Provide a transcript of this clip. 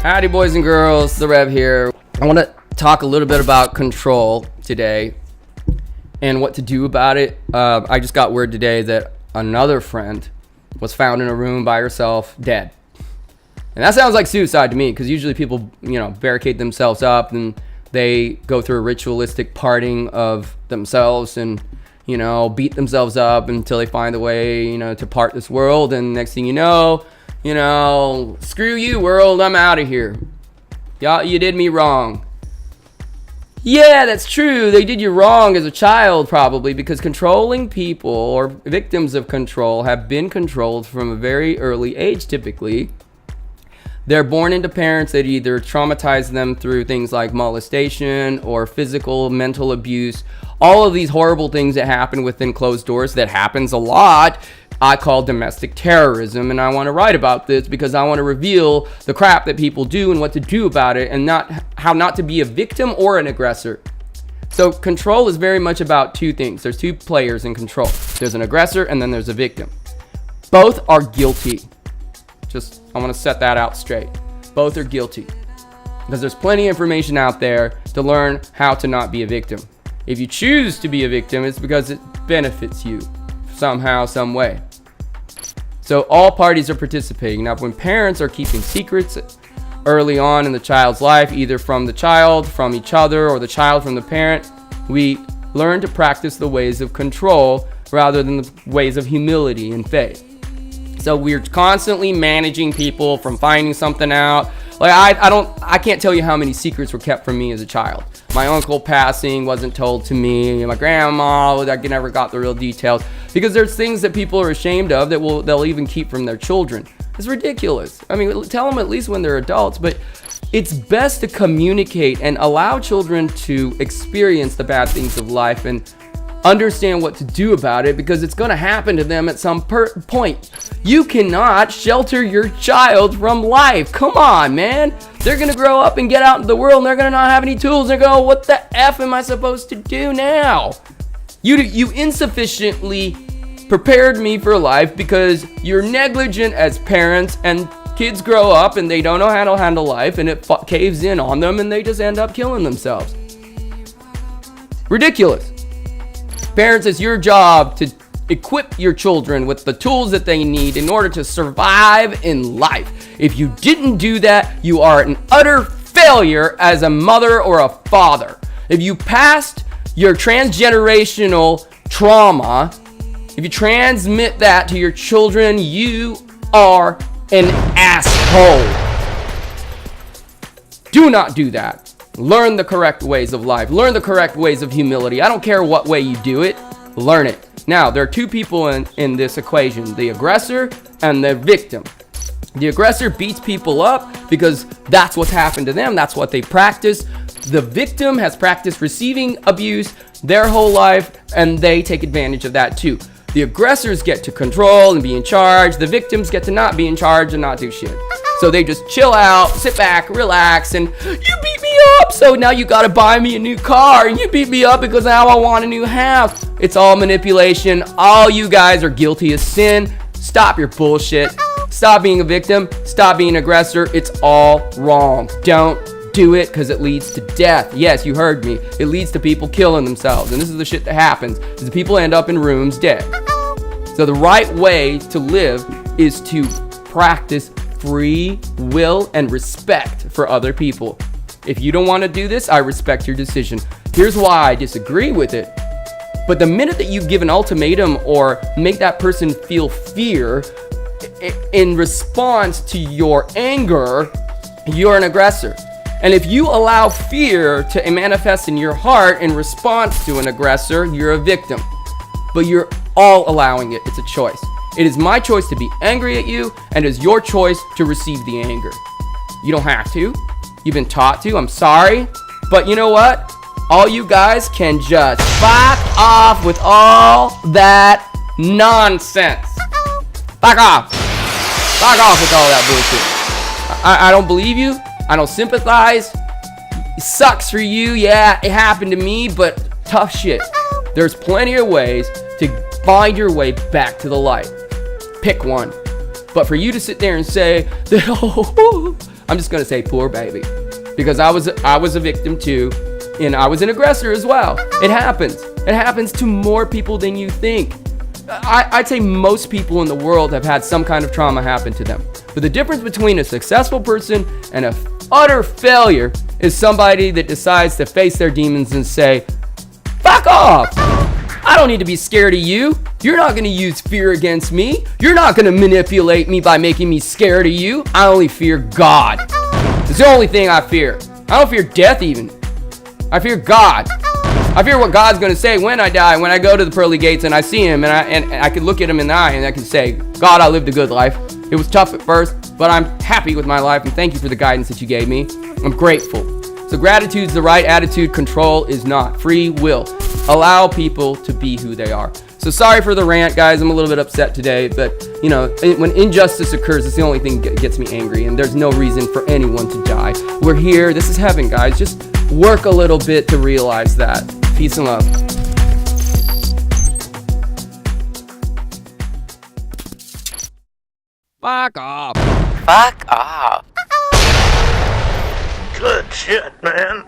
Howdy, boys and girls. The Rev here. I want to talk a little bit about control today and what to do about it. I just got word today that another friend was found in a room by herself, dead. And that sounds like suicide to me, because usually people, barricade themselves up and they go through a ritualistic parting of themselves and, beat themselves up until they find a way, to part this world. And next thing you know, screw you, world, I'm out of here. Y'all, you did me wrong. Yeah, that's true. They did you wrong as a child, probably, because controlling people or victims of control have been controlled from a very early age, typically. They're born into parents that either traumatize them through things like molestation or physical, mental abuse. All of these horrible things that happen within closed doors, that happens a lot, I call domestic terrorism. And I want to write about this because I want to reveal the crap that people do and what to do about it, and how not to be a victim or an aggressor. So control is very much about two things. There's two players in control. There's an aggressor and then there's a victim. Both are guilty. I want to set that out straight. Both are guilty, because there's plenty of information out there to learn how to not be a victim. If you choose to be a victim, it's because it benefits you somehow, some way. So all parties are participating. Now, when parents are keeping secrets early on in the child's life, either from the child, from each other, or the child from the parent, we learn to practice the ways of control rather than the ways of humility and faith. So we're constantly managing people from finding something out. Like I can't tell you how many secrets were kept from me as a child. My uncle passing wasn't told to me. My grandma, I never got the real details, because there's things that people are ashamed of that they'll even keep from their children. It's ridiculous. I mean, tell them at least when they're adults, but it's best to communicate and allow children to experience the bad things of life and understand what to do about it, because it's going to happen to them at some point. You cannot shelter your child from life. Come on, man. They're going to grow up and get out into the world, and they're going to not have any tools. They're going to go, what the F am I supposed to do now? You insufficiently prepared me for life because you're negligent as parents, and kids grow up and they don't know how to handle life, and it caves in on them and they just end up killing themselves. Ridiculous. Parents, it's your job to equip your children with the tools that they need in order to survive in life. If you didn't do that, you are an utter failure as a mother or a father. If you passed your transgenerational trauma, if you transmit that to your children, you are an asshole. Do not do that. Learn the correct ways of life. Learn the correct ways of humility. I don't care what way you do it. Learn it. Now, there are two people in this equation, the aggressor and the victim. The aggressor beats people up because that's what's happened to them. That's what they practice. The victim has practiced receiving abuse their whole life, and they take advantage of that too. The aggressors get to control and be in charge. The victims get to not be in charge and not do shit. So they just chill out, sit back, relax, and you beat me up, so now you gotta buy me a new car, and you beat me up because now I want a new house. It's all manipulation. All you guys are guilty of sin. Stop your bullshit. Stop being a victim. Stop being an aggressor. It's all wrong. Don't do it, because it leads to death. Yes, you heard me. It leads to people killing themselves, and this is the shit that happens, is the people end up in rooms dead. So the right way to live is to practice free will and respect for other people. If you don't want to do this, I respect your decision. Here's why I disagree with it. But the minute that you give an ultimatum or make that person feel fear in response to your anger, you're an aggressor. And if you allow fear to manifest in your heart in response to an aggressor, you're a victim. But you're all allowing it. It's a choice. It is my choice to be angry at you, and it is your choice to receive the anger. You don't have to. You've been taught to. I'm sorry. But you know what? All you guys can just fuck off with all that nonsense. Fuck off. Fuck off with all that bullshit. I don't believe you. I don't sympathize. It sucks for you. Yeah, it happened to me, but tough shit. There's plenty of ways to find your way back to the light. Pick one. But for you to sit there and say that, I'm just going to say poor baby, because I was a victim too, and I was an aggressor as well. It happens to more people than you think. I'd say most people in the world have had some kind of trauma happen to them. But the difference between a successful person and a utter failure is somebody that decides to face their demons and say, fuck off! I don't need to be scared of you. You're not going to use fear against me. You're not going to manipulate me by making me scared of you. I only fear God. It's the only thing I fear. I don't fear death even. I fear God. I fear what God's going to say when I die, when I go to the pearly gates and I see him, and I can look at him in the eye and I can say, God, I lived a good life. It was tough at first, but I'm happy with my life, and thank you for the guidance that you gave me. I'm grateful. So gratitude's the right attitude. Control is not. Free will. Allow people to be who they are. So sorry for the rant, guys. I'm a little bit upset today, but when injustice occurs, it's the only thing that gets me angry, and there's no reason for anyone to die. We're here. This is heaven, guys. Just work a little bit to realize that. Peace and love. Fuck off. Fuck off. Good shit, man.